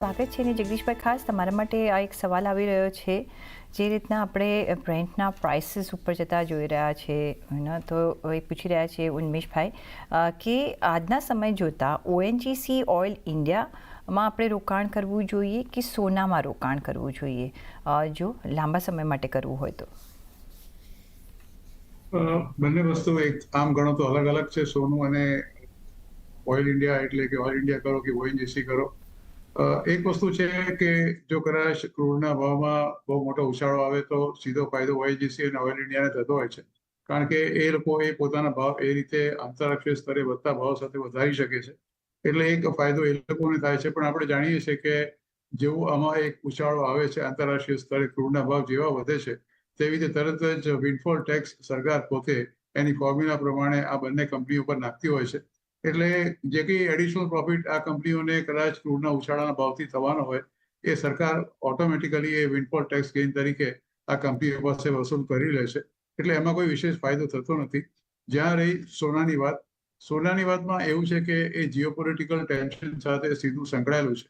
સ્વાગત છે ને જગદીશભાઈ, ખાસ તમારા માટે આ એક સવાલ આવી રહ્યો છે. જે રીતના આપણે બ્રેન્ટના પ્રાઇસીસ ઉપર જતા જોઈ રહ્યા છે ને, તો એ પૂછી રહ્યા છે ઉન્મેશભાઈ કે આજના સમય જોતાં ઓએનજીસી ઓઇલ ઇન્ડિયામાં આપણે રોકાણ કરવું જોઈએ કે સોનામાં રોકાણ કરવું જોઈએ, જો લાંબા સમય માટે કરવું હોય તો? બંને વસ્તુ એક આમ ગણો તો અલગ અલગ છે. સોનું અને ઓઇલ ઇન્ડિયા એટલે કે ઓઇલ ઇન્ડિયા કરો કે ઓએનજીસી કરો, એક વસ્તુ છે કે જો કદાચ ક્રૂડના ભાવમાં બહુ મોટો ઉછાળો આવે તો સીધો ફાયદો ઓએનજીસી અને ઓઇલ ઇન્ડિયાને થતો હોય છે. કારણ કે એ લોકો પોતાના ભાવ એ રીતે આંતરરાષ્ટ્રીય સ્તરે વધતા ભાવ સાથે વધારી શકે છે. એટલે એક ફાયદો એ લોકોને થાય છે. પણ આપણે જાણીએ છીએ કે જેવું આમાં એક ઉછાળો આવે છે આંતરરાષ્ટ્રીય સ્તરે ક્રૂડના ભાવ જેવા વધે છે, તેવી રીતે તરત જ વિન્ડફોલ ટેક્સ સરકાર પોતે એની ફોર્મ્યુલા પ્રમાણે આ બંને કંપનીઓ પર નાખતી હોય છે. એટલે જે કંઈ એડિશનલ પ્રોફિટ આ કંપનીઓને કદાચ ક્રૂડના ઉછાળાના ભાવથી થવાનો હોય, એ સરકાર ઓટોમેટિકલી એ વિન્ડફોલ ટેક્સ ગેઇન તરીકે આ કંપનીઓ પાસે વસૂલ કરી લે છે. એટલે એમાં કોઈ વિશેષ ફાયદો થતો નથી. જ્યાં રહી સોનાની વાતમાં એવું છે કે એ જીઓપોલિટિકલ ટેન્શન સાથે સીધું સંકળાયેલું છે.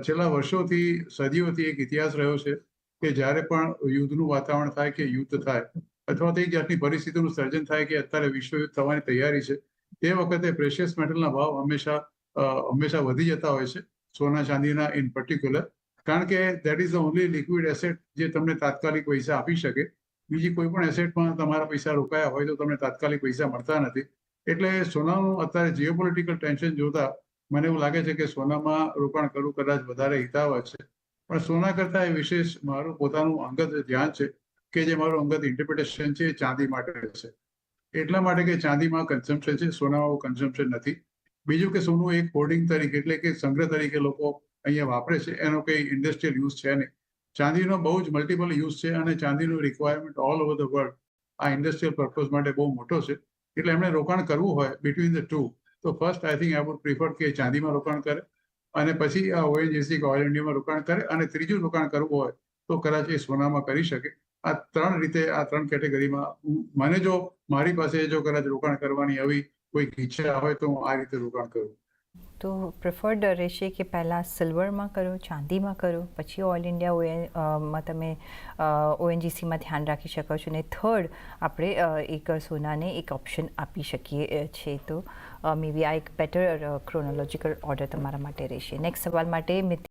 છેલ્લા વર્ષોથી સદીઓથી એક ઇતિહાસ રહ્યો છે કે જ્યારે પણ યુદ્ધનું વાતાવરણ થાય કે યુદ્ધ થાય અથવા તો એક જાતની પરિસ્થિતિનું સર્જન થાય કે અત્યારે વિશ્વયુદ્ધ થવાની તૈયારી છે, તે વખતે પ્રેશિયસ મેટલના ભાવ હંમેશા વધી જતા હોય છે, સોના ચાંદીના ઇન પર્ટિક્યુલર. કારણ કે that is the only liquid asset જે તમને તાત્કાલિક પૈસા આપી શકે. બીજી કોઈ પણ એસેટમાં તમારા પૈસા રોકાયા હોય તો તમને તાત્કાલિક પૈસા મળતા નથી. એટલે સોનાનું અત્યારે જીઓપોલિટિકલ ટેન્શન જોતા મને એવું લાગે છે કે સોનામાં રોકાણ કરવું કદાચ વધારે હિતાવહ છે. પણ સોના કરતાં એ વિશેષ મારું પોતાનું અંગત ધ્યાન છે કે જે મારું અંગત ઇન્ટરપ્રિટેશન છે એ ચાંદી માટે છે. એટલા માટે કે ચાંદીમાં કન્ઝમ્પશન છે, સોનામાં કન્ઝમ્પશન નથી. બીજું કે સોનું એક હોર્ડિંગ તરીકે એટલે કે સંગ્રહ તરીકે લોકો અહીંયા વાપરે છે, એનો કંઈ ઇન્ડસ્ટ્રીયલ યુઝ છે નહીં. ચાંદીનો બહુ જ મલ્ટિપલ યુઝ છે અને ચાંદીનું requirement all over the world આ ઇન્ડસ્ટ્રીયલ પર્પઝ માટે બહુ મોટો છે. એટલે એમણે રોકાણ કરવું હોય બિટવીન ધ ટુ, તો first I think I would prefer કે ચાંદીમાં રોકાણ કરે અને પછી આ ઓએનજીસી કે ઓઇલ ઇન્ડિયામાં રોકાણ કરે, અને ત્રીજું રોકાણ કરવું હોય તો કદાચ એ સોનામાં કરી શકે. આ ત્રણ કેટેગરીમાં મને જો મારી પાસે જો કદાચ રોકાણ કરવાની આવી કોઈ ઈચ્છા હોય તો હું આ રીતે રોકાણ કરું. તો પ્રિફર્ડ રહેશે કે પહેલાં સિલ્વરમાં કરો, ચાંદીમાં કરો, પછી ઓઇલ ઇન્ડિયામાં તમે ઓએનજીસીમાં ધ્યાન રાખી શકો છો, અને થર્ડ આપણે એક સોનાને એક ઓપ્શન આપી શકીએ છીએ. તો મે બી આ એક બેટર ક્રોનોલોજીકલ ઓર્ડર તમારા માટે રહેશે. નેક્સ્ટ સવાલ માટે